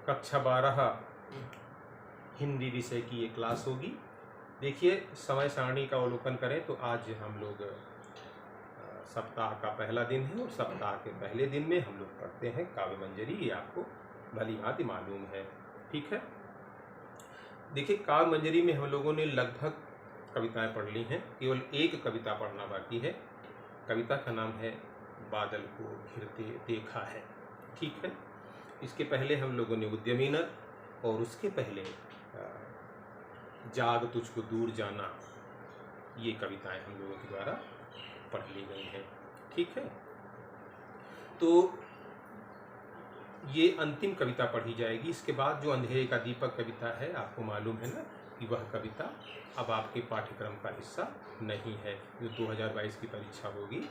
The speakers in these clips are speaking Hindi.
कक्षा 12 हिंदी विषय की ये क्लास होगी। देखिए, समय सारणी का अवलोकन करें तो आज हम लोग सप्ताह का पहला दिन है और सप्ताह के पहले दिन में हम लोग पढ़ते हैं काव्य मंजरी। ये आपको भली भांति मालूम है, ठीक है। देखिए, काव्य मंजरी में हम लोगों ने लगभग कविताएं पढ़ ली हैं, केवल एक कविता पढ़ना बाकी है। कविता का नाम है बादल को घिरते देखा है, ठीक है। इसके पहले हम लोगों ने उद्यमी नर और उसके पहले जाग तुझको दूर जाना, ये कविताएं हम लोगों के द्वारा पढ़ ली गई हैं, ठीक है। तो ये अंतिम कविता पढ़ी जाएगी। इसके बाद जो अंधेरे का दीपक कविता है, आपको मालूम है ना कि वह कविता अब आपके पाठ्यक्रम का हिस्सा नहीं है। जो 2022 की परीक्षा होगी,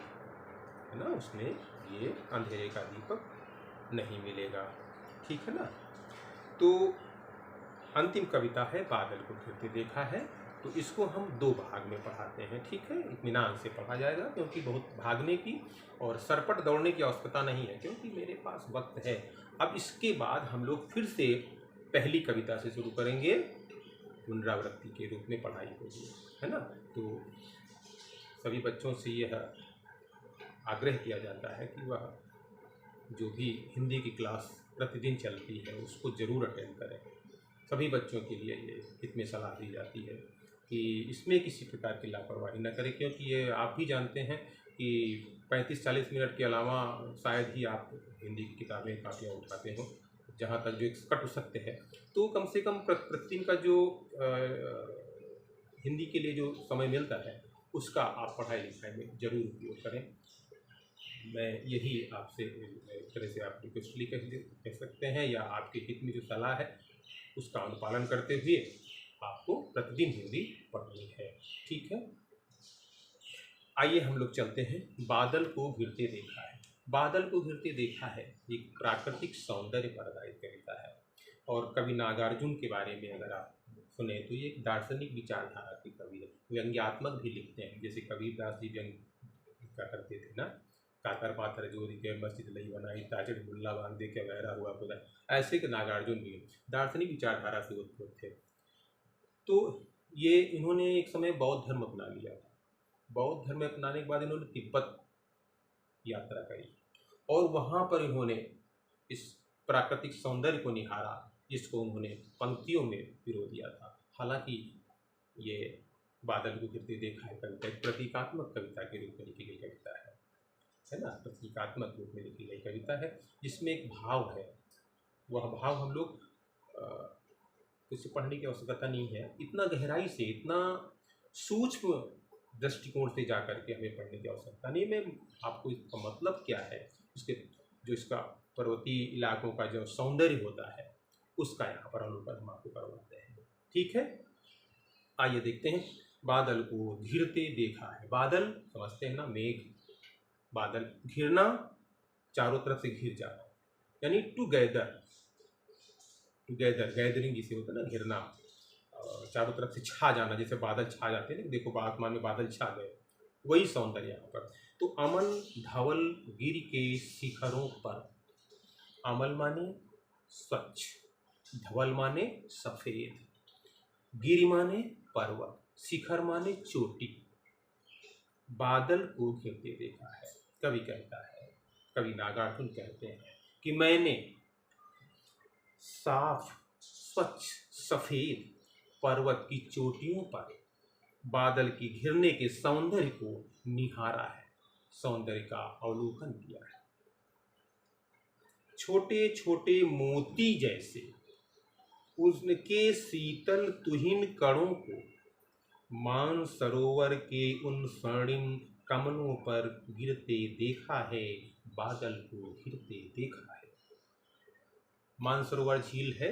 है ना, उसमें ये अंधेरे का दीपक नहीं मिलेगा, ठीक है ना। तो अंतिम कविता है बादल को घिरते देखा है। तो इसको हम दो भाग में पढ़ाते हैं, ठीक है। इत्मीनान से पढ़ा जाएगा, क्योंकि बहुत भागने की और सरपट दौड़ने की आवश्यकता नहीं है, क्योंकि मेरे पास वक्त है। अब इसके बाद हम लोग फिर से पहली कविता से शुरू करेंगे, पुनरावृत्ति के रूप में पढ़ाई होगी, है ना। तो सभी बच्चों से यह आग्रह किया जाता है कि वह जो भी हिंदी की क्लास प्रतिदिन चलती है उसको ज़रूर अटेंड करें। सभी बच्चों के लिए ये इसमें सलाह दी जाती है कि इसमें किसी प्रकार की लापरवाही न करें, क्योंकि ये आप भी जानते हैं कि 35-40 मिनट के अलावा शायद ही आप हिंदी की किताबें कापियाँ उठाते हो, जहाँ तक जो एक कट सत्य है। तो कम से कम प्रतिदिन का जो हिंदी के लिए जो समय मिलता है उसका आप पढ़ाई लिखाई में ज़रूर उपयोग करें। मैं यही आपसे एक तरह से आप रिक्वेस्टली कह सकते हैं, या आपके हित में जो सलाह है उसका अनुपालन करते हुए आपको प्रतिदिन हिंदी पढ़नी है, ठीक है। आइए हम लोग चलते हैं। बादल को घिरते देखा है। बादल को घिरते देखा है एक प्राकृतिक सौंदर्य पर आधारित कविता है, और कवि नागार्जुन के बारे में अगर आप सुने तो ये एक दार्शनिक विचारधारा की कवि है। व्यंग्यात्मक भी लिखते हैं, जैसे कबीरदास जी व्यंग क्या करते थे ना, काकर पाथर जोरी के मस्जिद लई बनाई, ताजड़ मुल्ला बांधे के वैरा हुआ खुदा। ऐसे के नागार्जुन भी दार्शनिक विचारधारा से उत्पन्न थे। तो ये इन्होंने एक समय बौद्ध धर्म अपना लिया था। बौद्ध धर्म अपनाने के बाद इन्होंने तिब्बत यात्रा करी और वहाँ पर इन्होंने इस प्राकृतिक सौंदर्य को निहारा, जिसको उन्होंने पंक्तियों में पिरो दिया था। हालांकि ये बादल को घिरते देखा है कविता एक प्रतीकात्मक कविता के रूप में लिखी गई कविता है ना, प्रतीकात्मक रूप में लिखी गई कविता है, जिसमें एक भाव है। वह भाव हम लोग उसे पढ़ने की आवश्यकता नहीं है, इतना गहराई से, इतना सूक्ष्म दृष्टिकोण से जा कर के हमें पढ़ने की आवश्यकता नहीं। मैं आपको इसका मतलब क्या है, उसके जो इसका पर्वतीय इलाकों का जो सौंदर्य होता है उसका यहाँ पर अवलोकन हम आपको करवाते हैं, ठीक है। आइए देखते हैं। बादल को घिरते देखा है। बादल समझते हैं ना, मेघ। बादल, घिरना, चारों तरफ से घिर जाना, यानी टुगेदर, गैदरिंग जिसे होता है ना, घिरना, चारों तरफ से छा जाना, जैसे बादल छा जाते हैं ना, देखो आसमान में बादल छा गए, वही सौंदर्य यहाँ पर। तो अमल धवल गिर के शिखरों पर। अमल माने स्वच्छ, धवल माने सफेद, गिर माने पर्वत, शिखर माने चोटी। बादल को घिरते देखा है। कवि कहता है, कवि नागार्जुन कहते हैं कि मैंने साफ स्वच्छ सफेद पर्वत की चोटियों पर बादल की घिरने के सौंदर्य को निहारा है, सौंदर्य का अवलोकन किया है। छोटे छोटे मोती जैसे उनके शीतल तुहिन कणों को मान सरोवर के उन स्वर्णिम कमलों पर गिरते देखा है। बादल को घिरते देखा है। मानसरोवर झील है,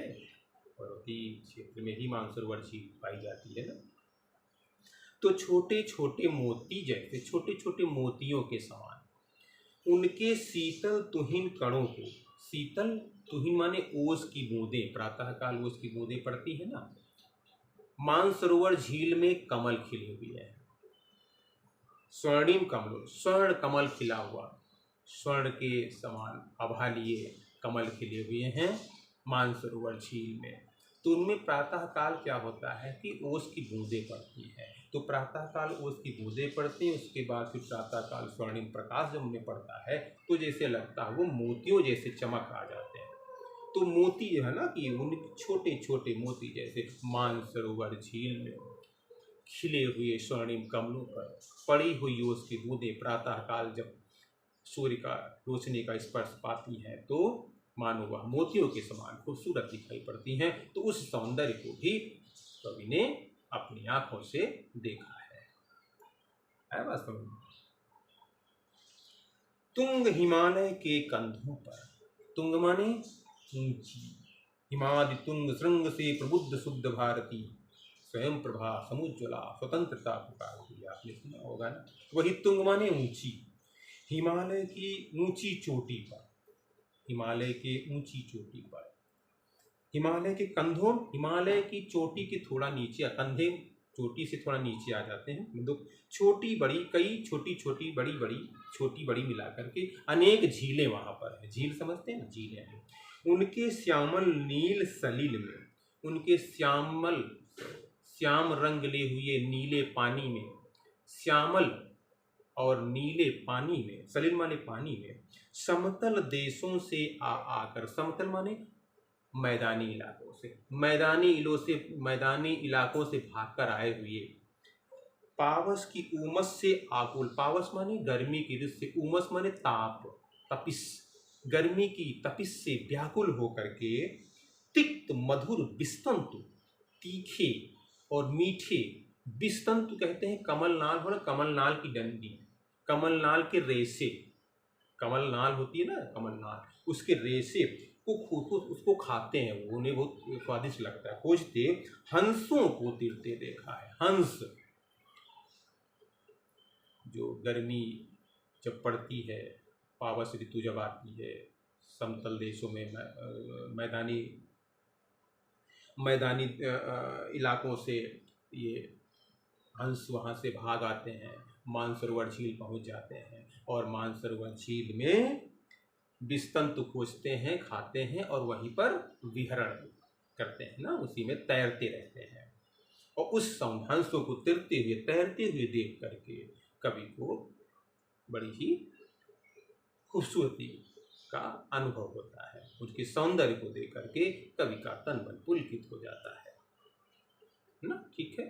पर्वतीय क्षेत्र में ही मानसरोवर झील पाई जाती है ना। तो छोटे छोटे मोती जैसे, छोटे छोटे मोतियों के समान उनके शीतल तुहिन कणों को, शीतल तुहिन माने ओस की बूंदें, प्रातःकाल ओस की बूंदें पड़ती है ना। मानसरोवर झील में कमल खिले हुए हैं, स्वर्णिम कमल, स्वर्ण कमल खिला हुआ, स्वर्ण के समान आभा लिए कमल खिले हुए हैं। मानसरोवर झील में। तो उनमें प्रातःकाल क्या होता है कि ओस की बूंदें पड़ती हैं। तो प्रातःकाल ओस की बूंदें पड़ती हैं, उसके बाद फिर प्रातःकाल स्वर्णिम प्रकाश जब उनमें पड़ता है तो जैसे लगता है वो मोतियों जैसे चमक आ जाते हैं। तो मोती जो है ना कि उन छोटे छोटे मोती जैसे मानसरोवर झील में खिले हुए स्वर्णिम कमलों पर पड़ी हुई ओस की बूंदें प्रातःकाल जब सूर्य का रोशनी का स्पर्श पाती हैं तो मानो वह मोतियों के समान खूबसूरत दिखाई पड़ती हैं। तो उस सौंदर्य को भी कवि ने अपनी आंखों से देखा है बात समझ में। तुंग हिमालय के कंधों पर, तुंग माने ऊंची, हिमादि तुंग श्रृंग से प्रबुद्ध शुद्ध भारती, स्वयं प्रभा समुज्ज्वला स्वतंत्रता पुकारती। आपने सुना होगा ना, वही तुंग माने ऊंची, हिमालय की ऊंची चोटी पर, हिमालय के ऊंची चोटी पर, हिमालय के कंधों, हिमालय की चोटी के थोड़ा नीचे, कंधे चोटी से थोड़ा नीचे आ जाते हैं, मतलब छोटी बड़ी, कई छोटी छोटी बड़ी बड़ी, छोटी बड़ी मिला करके अनेक झीलें वहाँ पर है। झील समझते हैं ना, झीलें हैं। उनके श्यामल नील सलिल में, उनके श्याम रंग ले हुए नीले पानी में, श्यामल और नीले पानी में, सलिल माने पानी में, समतल देशों से आकर, समतल माने मैदानी इलाकों से, मैदानी इलाकों से भागकर आए हुए, पावस की उमस से आकुल, पावस माने गर्मी की ऋतु से, उमस माने ताप, तपिश, गर्मी की तपिश से व्याकुल होकर के तिक्त मधुर बिस्तंतु, तीखे और मीठे, बिस्तंतु कहते हैं कमलनाल, हो ना, कमलनाल की डंडी, कमलनाल के रेशे, कमलनाल होती है ना कमलनाल, उसके रेशे उसको खाते हैं, वो उन्हें बहुत स्वादिष्ट लगता है। खोजते हंसों को तिरते देखा है। हंस जो गर्मी जब पड़ती है, पावस ऋतु जब आती है, समतल देशों में मैदानी इलाकों से ये हंस वहाँ से भाग आते हैं, मानसरोवर झील पहुँच जाते हैं और मानसरोवर झील में बिस्तंतु खोजते हैं, खाते हैं और वहीं पर विहरण करते हैं ना, उसी में तैरते रहते हैं। और उस हंसों को तैरते हुए देख करके कवि को बड़ी ही खूबसूरती का अनुभव होता है। उसके सौंदर्य को देख करके कवि का तन मन पुलकित हो जाता है ना। ठीक है,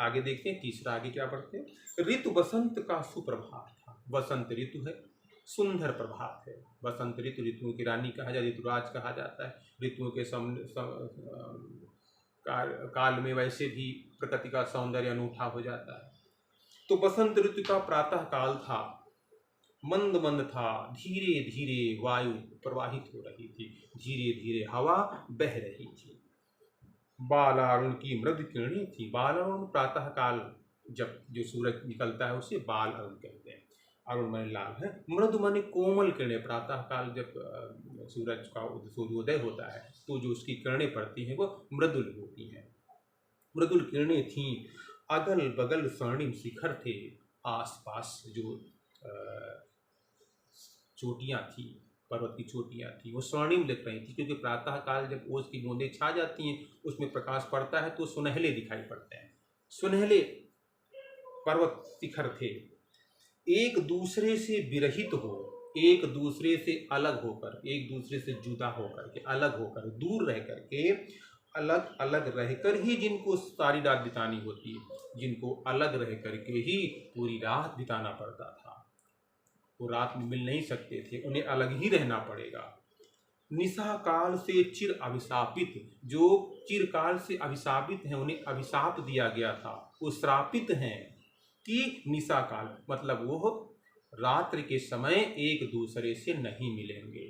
आगे देखते हैं, तीसरा आगे क्या पढ़ते हैं। ऋतु बसंत का सुप्रभात था। बसंत ऋतु है, सुंदर प्रभात है। बसंत ऋतु ऋतुओं की रानी कहा जाता है, ऋतुराज कहा जाता है। ऋतुओं के काल में वैसे भी प्रकृति का सौंदर्य अनूठा हो जाता है। तो बसंत ऋतु का प्रातः काल था, मंद मंद था, धीरे धीरे वायु प्रवाहित हो रही थी, धीरे धीरे हवा बह रही थी। बालारुण की मृदु किरणें थी। बालारुण प्रातः काल जब जो सूरज निकलता है उसे बाल अरुण कहते हैं। अरुण माने लाल है, मृदु माने कोमल किरणें। प्रातः काल जब सूरज का सूर्योदय होता है तो जो उसकी किरणें पड़ती हैं वो मृदुल होती हैं, मृदुल किरणें थीं। अगल बगल स्वर्णिम शिखर थे, आसपास जो चोटियाँ थी, पर्वत की चोटियाँ थी, वो स्वर्णिम दिख रही थी, क्योंकि प्रातः काल जब ओस की बूंदें छा जाती हैं, उसमें प्रकाश पड़ता है तो सुनहले दिखाई पड़ते हैं। सुनहले पर्वत शिखर थे, एक दूसरे से विरहित हो, एक दूसरे से अलग होकर, एक दूसरे से जुदा होकर के, अलग होकर, दूर रह करके, अलग अलग रहकर ही जिनको सारी रात बितानी होती है, जिनको अलग रह करके ही पूरी रात बिताना पड़ता था, वो रात में मिल नहीं सकते थे, उन्हें अलग ही रहना पड़ेगा। निशा काल से चिर अभिशापित, जो चिरकाल से अभिशापित हैं, उन्हें अभिशाप दिया गया था, वो श्रापित हैं कि निशा काल मतलब वो रात्रि के समय एक दूसरे से नहीं मिलेंगे।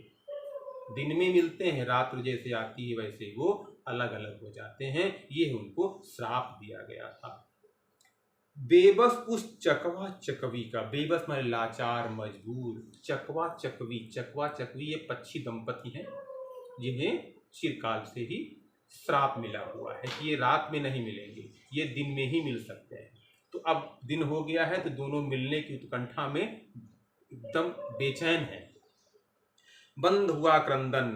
दिन में मिलते हैं, रात्रि जैसे आती है वैसे वो अलग अलग हो जाते हैं, ये उनको श्राप दिया गया था। बेबस उस चकवा चकवी का, बेबस माने लाचार मजबूर, चकवा चकवी, चकवा चकवी ये पक्षी दंपति हैं जिन्हें चिरकाल से ही श्राप मिला हुआ है कि ये रात में नहीं मिलेंगे, ये दिन में ही मिल सकते हैं। तो अब दिन हो गया है तो दोनों मिलने की उत्कंठा में एकदम बेचैन है। बंद हुआ क्रंदन,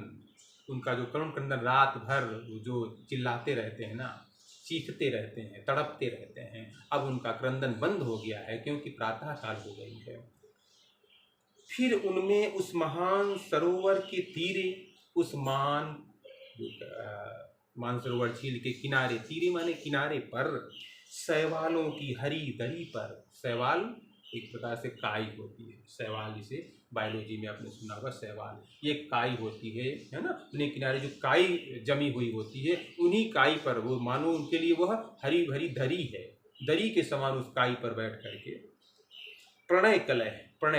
उनका जो करुण क्रंदन रात भर जो चिल्लाते रहते हैं ना, चीखते रहते हैं, तड़पते रहते हैं, अब उनका क्रंदन बंद हो गया है क्योंकि प्रातः काल हो गई है। फिर उनमें उस महान सरोवर के तीरे, उस मानसरोवर झील के किनारे, तीरे माने किनारे पर, शैवालों की हरी दरी पर, शैवाल एक प्रकार से काई होती है, शैवाल जिसे बायोलॉजी में आपने सुना होगा शैवाल, ये काई होती है ना, उन्हें किनारे जो काई जमी हुई होती है, उन्हीं काई पर वो मानो उनके लिए वह हरी भरी दरी है, दरी के समान उस काई पर बैठ करके प्रणय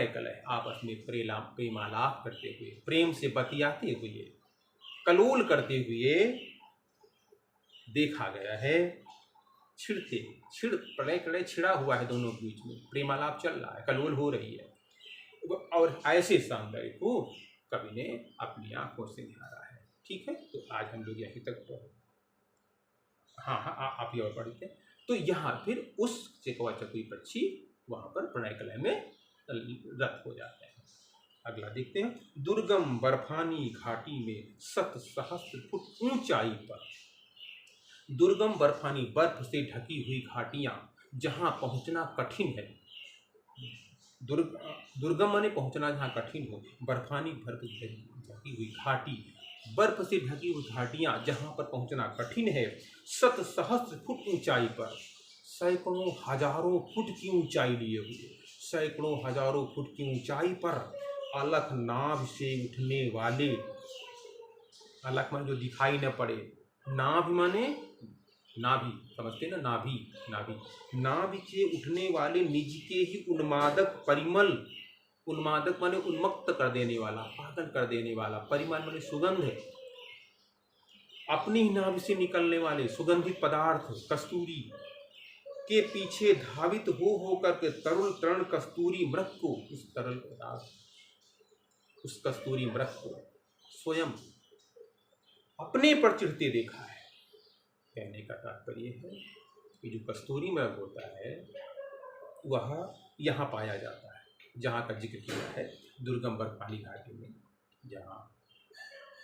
कलह आपस में प्रेमालाप करते हुए, प्रेम से बतियाते हुए, कलोल करते हुए देखा गया है। प्रणय कलह छिड़ा हुआ है दोनों के बीच में, प्रेमालाप चल रहा है, कलोल हो रही है, और ऐसे सौंदर्य को कवि ने अपनी आंखों से निहारा है। ठीक है, तो आज हम लोग यहीं तक तो हाँ आप ही और पढ़ते। तो यहाँ फिर उस चेकवा चकोई पक्षी वहाँ पर प्रणय कलह में रत हो जाते हैं। अगला देखते हैं, दुर्गम बर्फानी घाटी में 7 सहस्त्र फुट ऊंचाई पर, दुर्गम बर्फानी बर्फ से ढकी हुई घाटियां जहां पहुंचना कठिन है, दुर्गम माने पहुंचना जहां कठिन हो, बर्फानी ढकी हुई घाटी, बर्फ से ढकी हुई घाटियां जहां पर पहुंचना कठिन है, 7 सहस्त्र फुट ऊंचाई पर, सैकड़ों हजारों फुट की ऊंचाई लिए हुए, सैकड़ों हजारों फुट की ऊंचाई पर अलख नाभ से उठने वाले, अलख माने जो दिखाई न पड़े, नाभ माने नाभि, समझते ना, नाभि नाभि, नाभि से उठने वाले निज के ही उन्मादक परिमल, उन्मादक माने उन्मत्त कर देने वाला, पागल कर देने वाला, परिमल माने सुगंध है, अपनी ही नाभि से निकलने वाले सुगंधित पदार्थ कस्तूरी के पीछे धावित हो करके तरुण तरण कस्तूरी मृग को, उस तरल पदार्थ, उस कस्तूरी मृग को स्वयं अपने पर चिढ़ते देखा है। कहने का तात्पर्य है कि जो कस्तूरी मृग होता है वह यहाँ पाया जाता है, जहाँ का जिक्र किया है दुर्गम बर्फानी घाटी में, जहाँ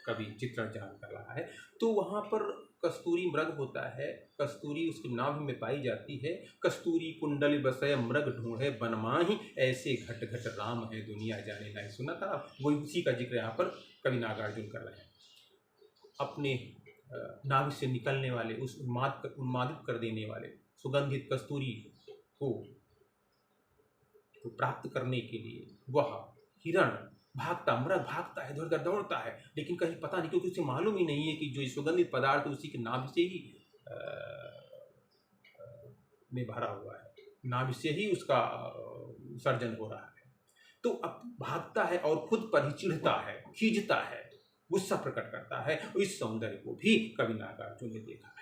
कभी चित्रण जहाँ कर रहा है, तो वहाँ पर कस्तूरी मृग होता है, कस्तूरी उसकी नाभि में पाई जाती है, कस्तूरी कुंडल बसय मृग ढूंढे बनमाही, ऐसे घट घट राम है दुनिया जाने नहीं। सुना था, वही उसी का जिक्र यहाँ पर कवि नागार्जुन कर रहे हैं। अपने नाभि से निकलने वाले उस उन्मादित कर देने वाले सुगंधित कस्तूरी को प्राप्त करने के लिए वह हिरण भागता, मृग भागता है, इधर उधर दौड़ता है, लेकिन कहीं पता नहीं, क्योंकि उसे मालूम ही नहीं है कि जो सुगंधित पदार्थ उसी के नाभि से ही में भरा हुआ है, नाभि से ही उसका सर्जन हो रहा है। तो अब भागता है और खुद पर ही चिढ़ता है, खींचता है, गुस्सा प्रकट करता है। इस सौंदर्य को भी कवि नागार्जुन ने देखा है।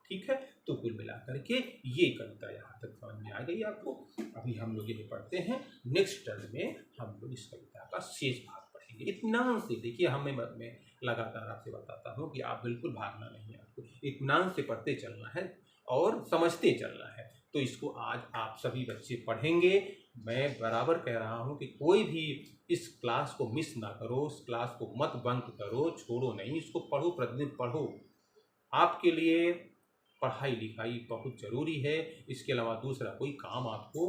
ठीक है, तो कुल मिलाकर के ये कविता यहाँ तक समझ में आ गई आपको। अभी हम लोग ये पढ़ते हैं, नेक्स्ट टर्म में हम लोग इस कविता का शेष भाग पढ़ेंगे। इत्मीनान से देखिए, मैं लगातार आपसे बताता हूँ कि आप बिल्कुल भागना नहीं है, आपको इत्मीनान से पढ़ते चलना है और समझते चलना है। तो इसको आज आप सभी बच्चे पढ़ेंगे। मैं बराबर कह रहा हूँ कि कोई भी इस क्लास को मिस ना करो, इस क्लास को मत बंक करो, छोड़ो नहीं, इसको पढ़ो, प्रतिदिन पढ़ो। आपके लिए पढ़ाई लिखाई बहुत ज़रूरी है, इसके अलावा दूसरा कोई काम आपको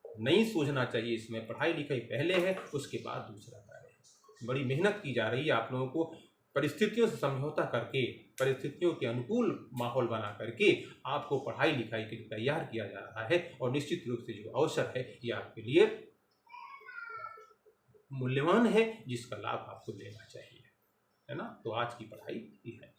नहीं सोचना चाहिए। इसमें पढ़ाई लिखाई पहले है, उसके बाद दूसरा कार्य है। बड़ी मेहनत की जा रही है आप लोगों को परिस्थितियों से समझौता करके, परिस्थितियों के अनुकूल माहौल बना करके आपको पढ़ाई लिखाई के लिए तैयार किया जा रहा है। और निश्चित रूप से जो अवसर है ये आपके लिए मूल्यवान है, जिसका लाभ आपको लेना चाहिए, है ना। तो आज की पढ़ाई ये है।